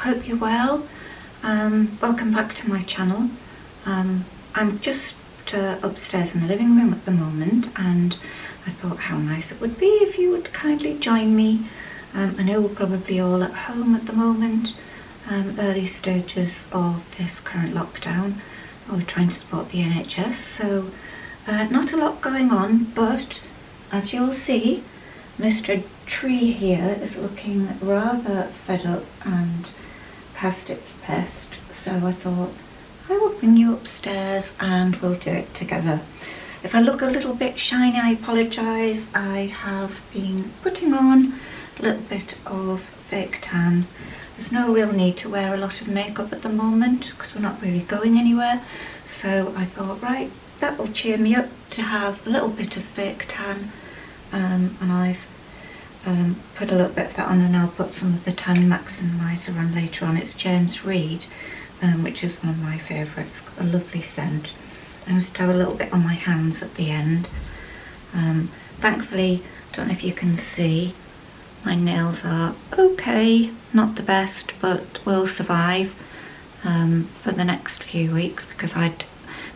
hope you're well. Welcome back to my channel. I'm just upstairs in the living room at the moment, and I thought how nice it would be if you would kindly join me. I know we're probably all at home at the moment, early stages of this current lockdown. We're trying to support the NHS, so not a lot going on, but as you'll see, Mr. Tree here is looking rather fed up and past its best, so I thought I will bring you upstairs and we'll do it together. If I look a little bit shiny, I apologise. I have been putting on a little bit of fake tan. There's no real need to wear a lot of makeup at the moment because we're not really going anywhere, so I thought, right, that will cheer me up to have a little bit of fake tan. And I've put a little bit of that on, and I'll put some of the Tan Maximizer on later on. It's James Reed, which is one of my favourites. Got a lovely scent. I just have a little bit on my hands at the end. Thankfully, I don't know if you can see, my nails are okay, not the best, but will survive for the next few weeks because I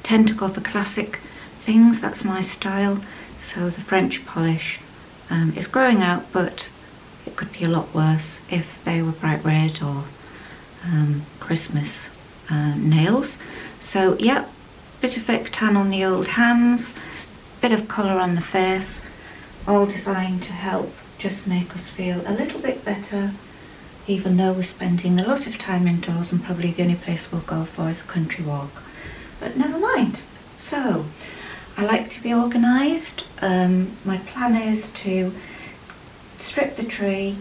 tend to go for classic things. That's my style. So the French polish is growing out, but it could be a lot worse if they were bright red or Christmas nails. So yeah, bit of fake tan on the old hands, bit of colour on the face, all designed to help just make us feel a little bit better, even though we're spending a lot of time indoors and probably the only place we'll go for is a country walk. But never mind. So I like to be organised. My plan is to strip the tree,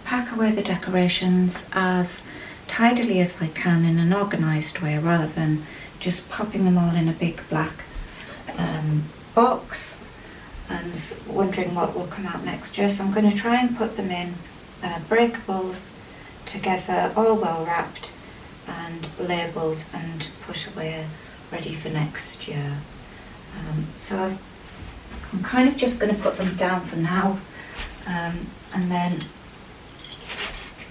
pack away the decorations as tidily as I can in an organised way, rather than just popping them all in a big black box and wondering what will come out next year. So I'm going to try and put them in breakables together, all well wrapped and labelled and put away, ready for next year. So I'm kind of just going to put them down for now, and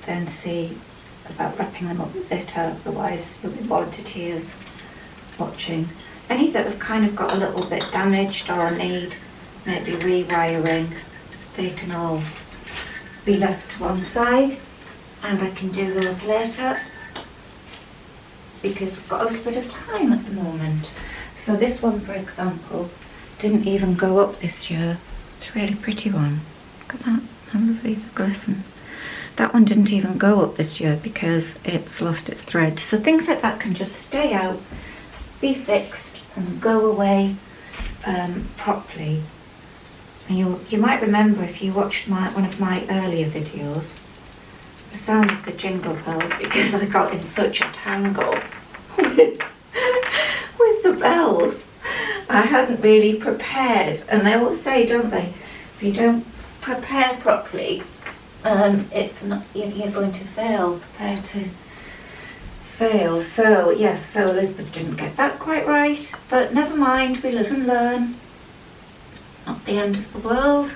then see about wrapping them up later. Otherwise you'll be bored to tears watching. Any that have kind of got a little bit damaged or need maybe rewiring, they can all be left to one side, and I can do those later because we've got a little bit of time at the moment. So this one, for example, didn't even go up this year. It's a really pretty one. Look at that, how lovely the glisten. That one didn't even go up this year because it's lost its thread. So things like that can just stay out, be fixed and go away properly. And you might remember, if you watched one of my earlier videos, the sound of the jingle bells, because I got in such a tangle with the bells. I hadn't really prepared, and they all say, don't they, if you don't prepare properly, it's not, you're going to fail. Prepare to fail. So yes, so Elizabeth didn't get that quite right, but never mind, we live and learn. Not the end of the world.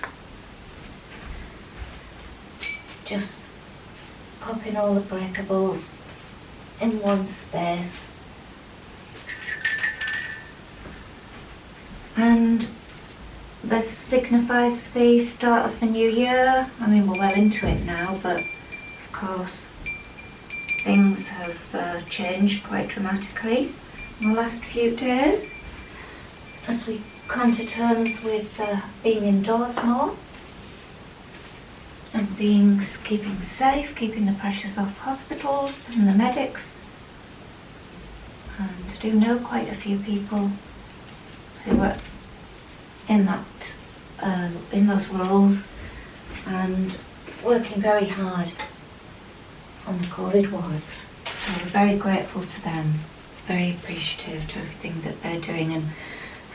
Just pop in all the breakables in one space. And this signifies the start of the new year. I mean, we're well into it now, but of course things have changed quite dramatically in the last few days as we come to terms with being indoors more and keeping safe, keeping the pressures off hospitals and the medics. And I do know quite a few people who are in those roles and working very hard on the COVID wards. So we're very grateful to them, very appreciative to everything that they're doing, and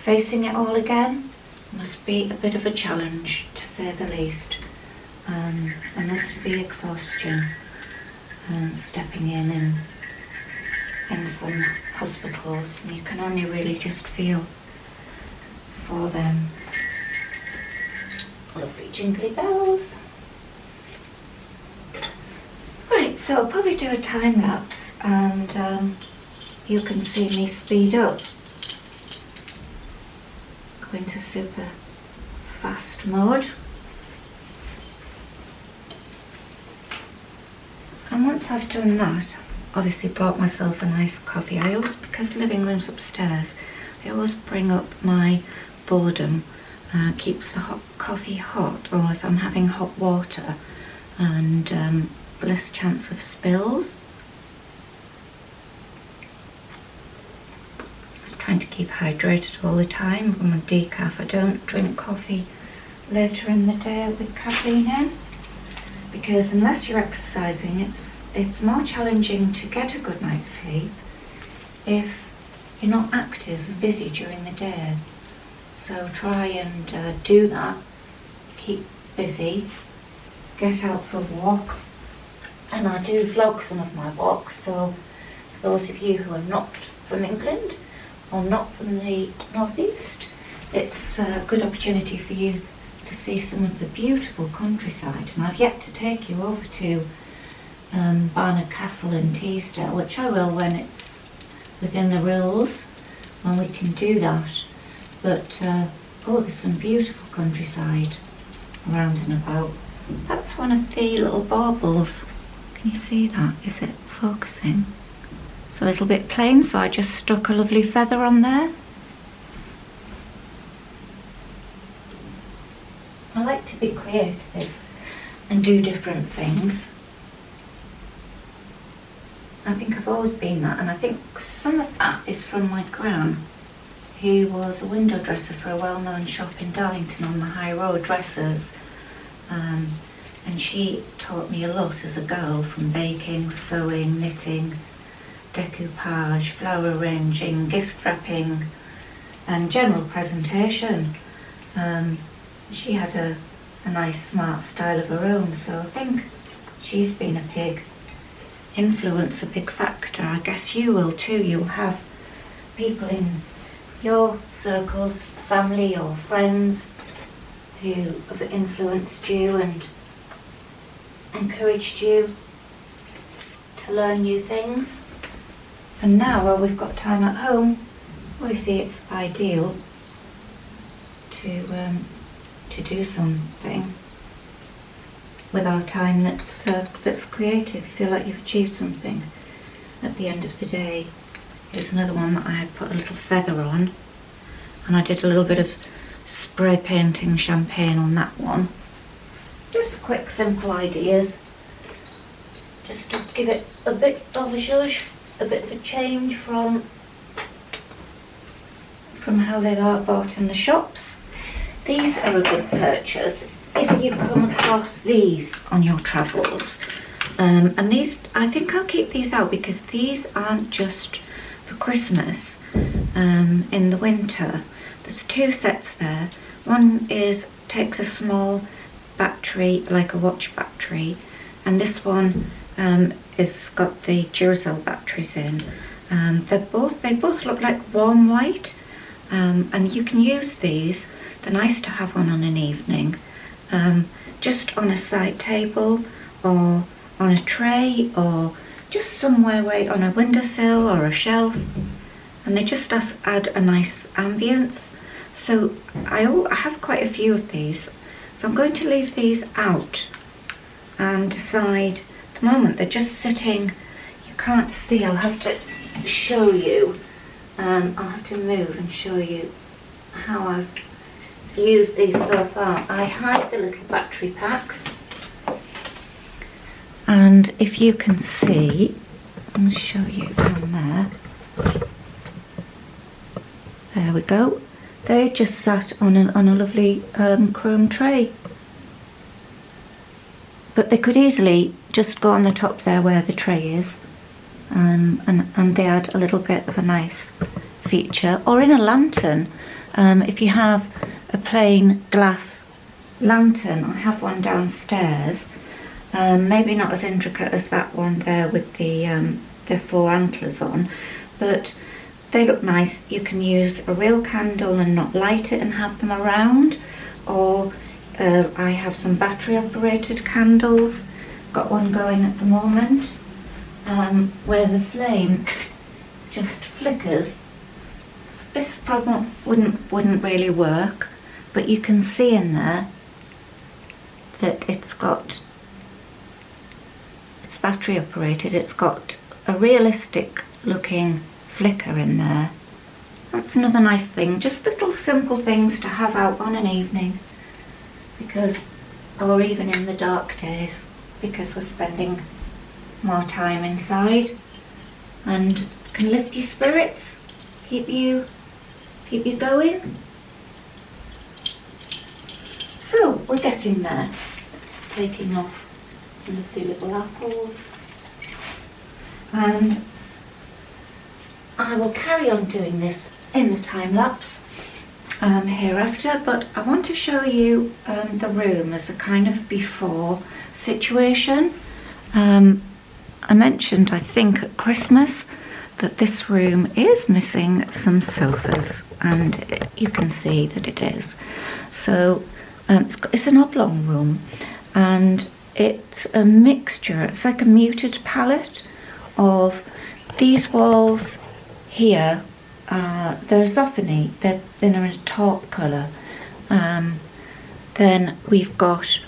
facing it all again must be a bit of a challenge, to say the least. There must be exhaustion and stepping in some hospitals, and you can only really just feel for them. Lovely jingly bells. Right, So I'll probably do a time lapse and you can see me speed up. Go into super fast mode. And once I've done that, obviously brought myself a nice coffee. I always, because the living room's upstairs, I always bring up my boredom, keeps the hot coffee hot, or if I'm having hot water, and less chance of spills. Just trying to keep hydrated all the time. I'm on decaf. I don't drink coffee later in the day with caffeine in, because unless you're exercising, it's more challenging to get a good night's sleep if you're not active and busy during the day. So try and do that. Keep busy, get out for a walk, and I do vlog some of my walks, so for those of you who are not from England or not from the northeast, it's a good opportunity for you to see some of the beautiful countryside. And I've yet to take you over to Barnard Castle in Teesdale, which I will when it's within the rules, when we can do that. But oh, there's some beautiful countryside around and about. That's one of the little baubles. Can you see that? Is it focusing? It's a little bit plain, so I just stuck a lovely feather on there. I like to be creative and do different things. I think I've always been that, and I think some of that is from my gran, who was a window dresser for a well-known shop in Darlington on the High Road, Dressers. And she taught me a lot as a girl, from baking, sewing, knitting, decoupage, flower arranging, gift wrapping, and general presentation. She had a nice, smart style of her own, so I think she's been a big influence, a big factor. I guess you will too. You'll have people in your circles, family or friends, who have influenced you and encouraged you to learn new things. And now, while we've got time at home, obviously it's ideal to do something with our time that's creative. You feel like you've achieved something at the end of the day. Here's another one that I had put a little feather on, and I did a little bit of spray painting champagne on that one. Just quick, simple ideas, just to give it a bit of a zhuzh, a bit of a change from how they are bought in the shops. These are a good purchase if you come across these on your travels. And these, I think I'll keep these out, because these aren't just for Christmas in the winter. There's two sets there. One takes a small battery, like a watch battery, and this one is got the Duracell batteries in. They both look like warm white, and you can use these. They're nice to have on an evening, just on a side table or on a tray, or just somewhere on a windowsill or a shelf, and they just add a nice ambience. So I have quite a few of these, so I'm going to leave these out and decide. At the moment they're just sitting, you can't see, I'll have to show you, I'll have to move and show you how I've used these so far. I hide the little battery packs, and if you can see, I'm going to show you down there. There we go. They just sat on a lovely chrome tray, but they could easily just go on the top there where the tray is, and they add a little bit of a nice feature. Or in a lantern, if you have a plain glass lantern. I have one downstairs, maybe not as intricate as that one there with the four antlers on, but they look nice. You can use a real candle and not light it and have them around, or I have some battery operated candles, got one going at the moment. where the flame just flickers. This problem wouldn't really work, but you can see in there that it's battery operated. It's got a realistic looking flicker in there. That's another nice thing, just little simple things to have out on an evening, or even in the dark days, because we're spending more time inside, and can lift your spirits, keep you going. So we're getting there, taking off lovely little apples, and I will carry on doing this in the time lapse hereafter, but I want to show you the room as a kind of before situation. I mentioned, I think at Christmas, that this room is missing some sofas, and you can see that it is. So it's an oblong room, and it's a mixture, it's like a muted palette of these walls here. They're zophony, they're in a taupe colour. Then we've got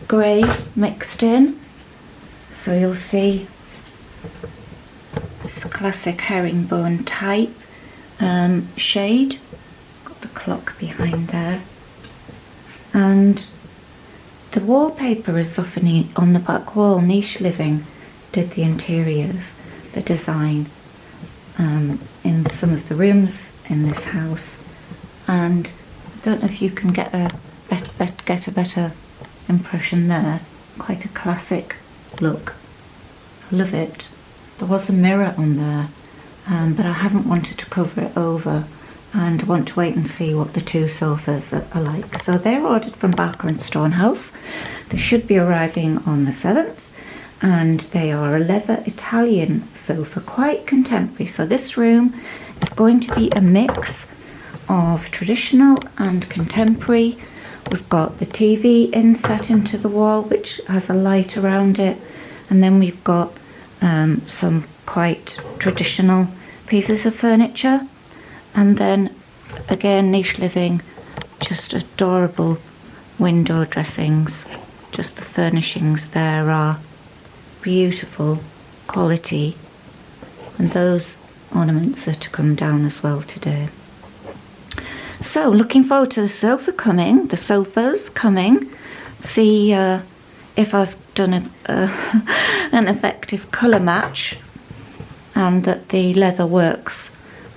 grey mixed in, so you'll see this classic herringbone type shade. Got the clock behind there, and the wallpaper is zophony on the back wall. Niche Living did the interiors, the design in some of the rooms in this house, and I don't know if you can get a better impression there. Quite a classic look. I love it. There was a mirror on there, but I haven't wanted to cover it over, and want to wait and see what the two sofas are like. So they're ordered from Barker & Stonehouse. They should be arriving on the 7th, and they are a leather Italian sofa, quite contemporary. So this room is going to be a mix of traditional and contemporary. We've got the TV inset into the wall, which has a light around it, and then we've got some quite traditional pieces of furniture. And then again, Niche Living, just adorable window dressings. Just the furnishings there are beautiful quality, and those ornaments are to come down as well today. So looking forward to the sofas coming. See if I've done an effective colour match, and that the leather works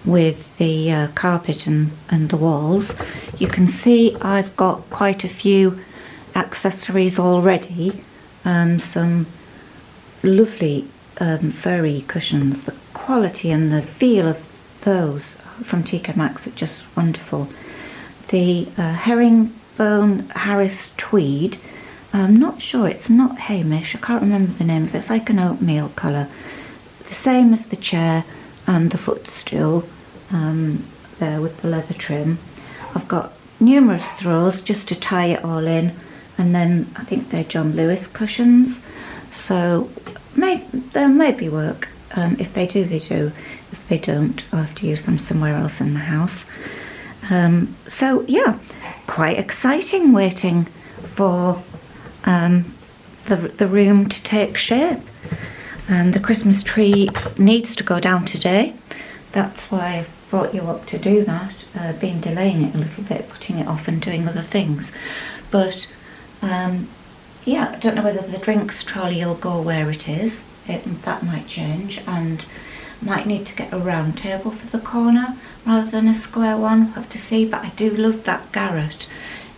with the carpet and the walls. You can see I've got quite a few accessories already. Some lovely furry cushions. The quality and the feel of those from TK Maxx are just wonderful. The herringbone Harris tweed, I'm not sure, it's not Hamish, I can't remember the name of it. It's like an oatmeal colour. The same as the chair and the footstool there with the leather trim. I've got numerous throws just to tie it all in, and then I think they're John Lewis cushions, so they'll maybe work. If they do, they do. If they don't, I'll have to use them somewhere else in the house. So yeah, quite exciting, waiting for the room to take shape. The Christmas tree needs to go down today. That's why I've brought you up to do that. Been delaying it a little bit, putting it off and doing other things. But yeah, I don't know whether the drinks trolley will go where it is. That might change, and might need to get a round table for the corner rather than a square one. We'll have to see, but I do love that garret.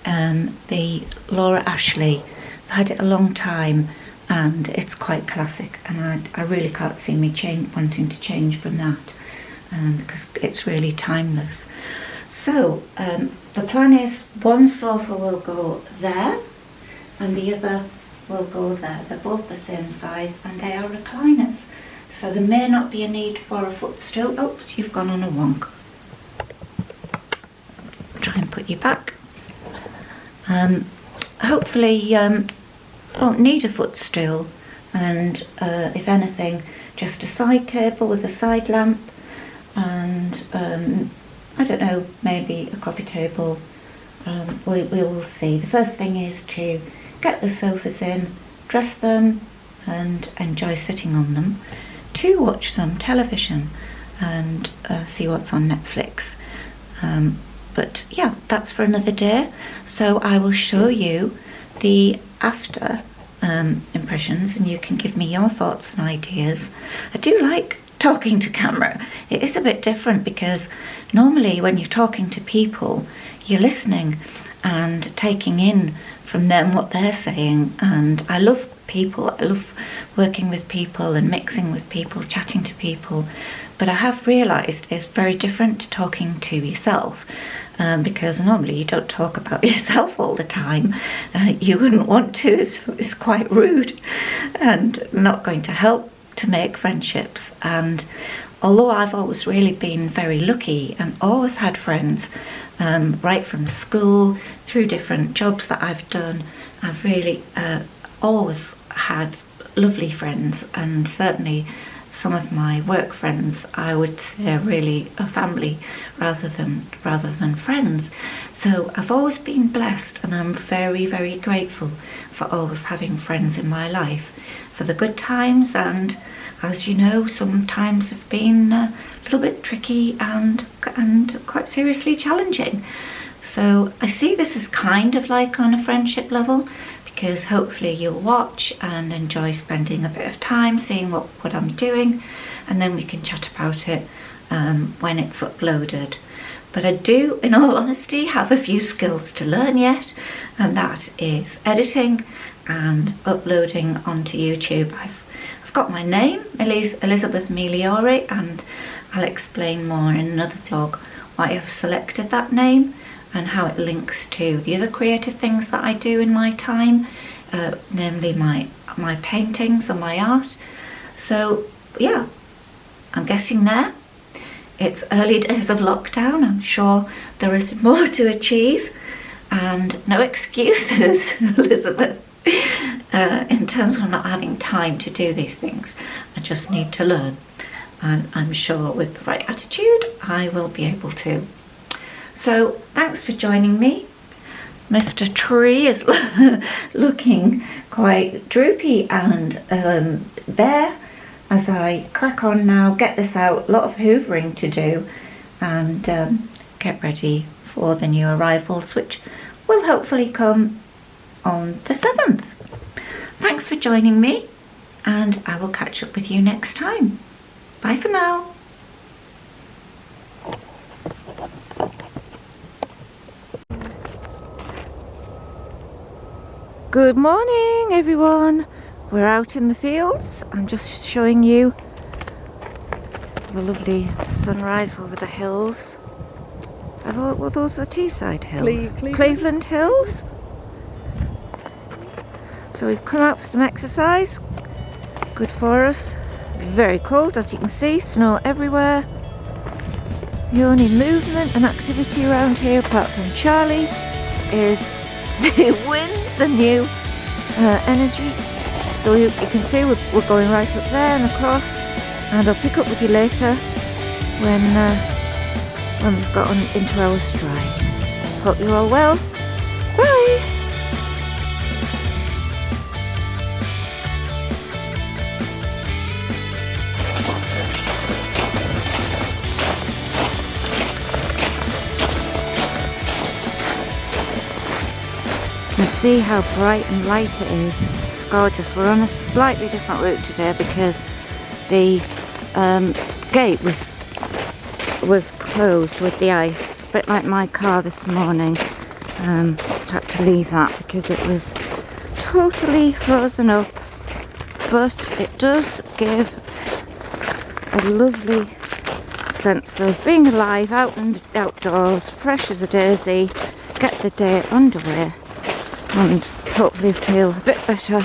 The Laura Ashley. I've had it a long time, and it's quite classic, and I really can't see me wanting to change from that, because it's really timeless. So the plan is one sofa will go there and the other will go there. They're both the same size, and they are recliners, so there may not be a need for a footstool. Oops, you've gone on a wonk. Try and put you back. Hopefully won't need a footstool. and if anything, just a side table with a side lamp, and I don't know, maybe a coffee table. We will see. The first thing is to get the sofas in, dress them, and enjoy sitting on them, to watch some television and see what's on Netflix. But yeah, that's for another day. So I will show you the after impressions, and you can give me your thoughts and ideas. I do like talking to camera. It is a bit different because normally when you're talking to people, you're listening and taking in from them what they're saying, and I love people. I love working with people and mixing with people, chatting to people, but I have realised it's very different to talking to yourself, because normally you don't talk about yourself all the time. You wouldn't want to. It's quite rude and not going to help to make friendships. And although I've always really been very lucky and always had friends, right from school through different jobs that I've done, I've really always had lovely friends, and certainly some of my work friends I would say are really a family rather than friends. So I've always been blessed, and I'm very, very grateful for always having friends in my life, for the good times, and as you know, some times have been a little bit tricky and quite seriously challenging. So I see this as kind of like on a friendship level, because hopefully you'll watch and enjoy spending a bit of time seeing what I'm doing, and then we can chat about it when it's uploaded. But I do, in all honesty, have a few skills to learn yet, and that is editing and uploading onto YouTube. I've got my name, Elizabeth Migliore, and I'll explain more in another vlog why I've selected that name and how it links to the other creative things that I do in my time, namely my paintings and my art. So yeah, I'm getting there. It's early days of lockdown. I'm sure there is more to achieve, and no excuses, Elizabeth, in terms of not having time to do these things. I just need to learn, and I'm sure with the right attitude I will be able to. So thanks for joining me. Mr. Tree is looking quite droopy and bare as I crack on now, get this out, a lot of hoovering to do, and get ready for the new arrivals, which will hopefully come on the 7th. Thanks for joining me, and I will catch up with you next time. Bye for now. Good morning, everyone. We're out in the fields. I'm just showing you the lovely sunrise over the hills. Were those the Teesside Hills? Cleveland Hills. So we've come out for some exercise. Good for us. Very cold, as you can see. Snow everywhere. The only movement and activity around here, apart from Charlie, is the wind, the new energy. So you can see we're going right up there and across, and I'll pick up with you later when we've got on into our stride. Hope you're all well. Bye! You can see how bright and light it is. It's gorgeous. We're on a slightly different route today because the gate was closed with the ice, a bit like my car this morning. Just had to leave that because it was totally frozen up, but it does give a lovely sense of being alive, out and outdoors, fresh as a daisy, get the day underway, and hopefully feel a bit better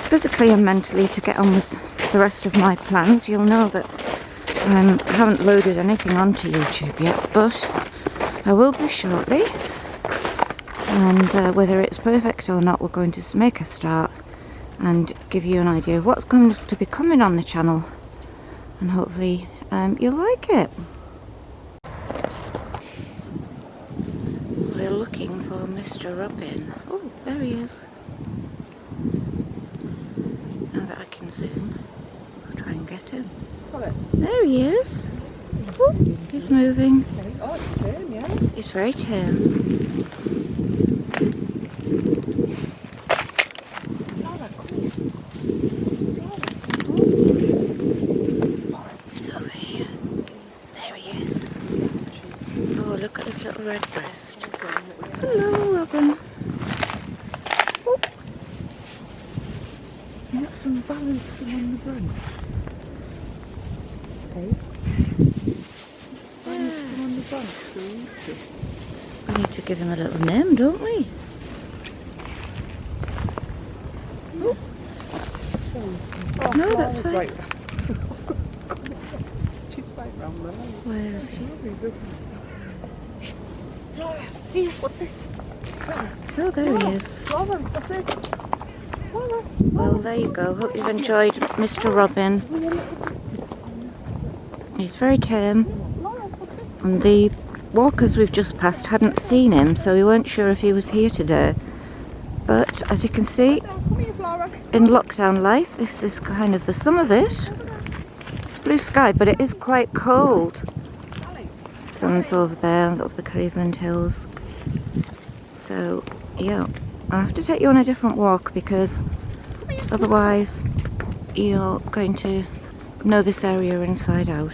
physically and mentally to get on with the rest of my plans. You'll know that I haven't loaded anything onto YouTube yet, but I will be shortly, and whether it's perfect or not, we're going to make a start and give you an idea of what's going to be coming on the channel, and hopefully you'll like it. We're looking for Mr. Robin. Oh, there he is. Now that I can zoom, I'll try and get him. There he is. Oh, he's moving. Oh, it's tame, yeah. He's very tame. He's over here. There he is. Oh, look at his little red breast. Hello, Robin. Oh. You got some balancing on the branch. Hey? Balancing on the branch, so you should. We need to give him a little name, don't we? Oh. Oh, No, that's fine. right. She's right round there. Where is he? Laura, here, what's this? Oh, there he is. Laura, what's this? Laura. Well, there you go. Hope you've enjoyed Mr. Robin. He's very tame. And the walkers we've just passed hadn't seen him, so we weren't sure if he was here today. But as you can see, in lockdown life, this is kind of the sum of it. It's blue sky, but it is quite cold. Sun's over there, over the Cleveland Hills. So, yeah, I have to take you on a different walk because otherwise you're going to know this area inside out.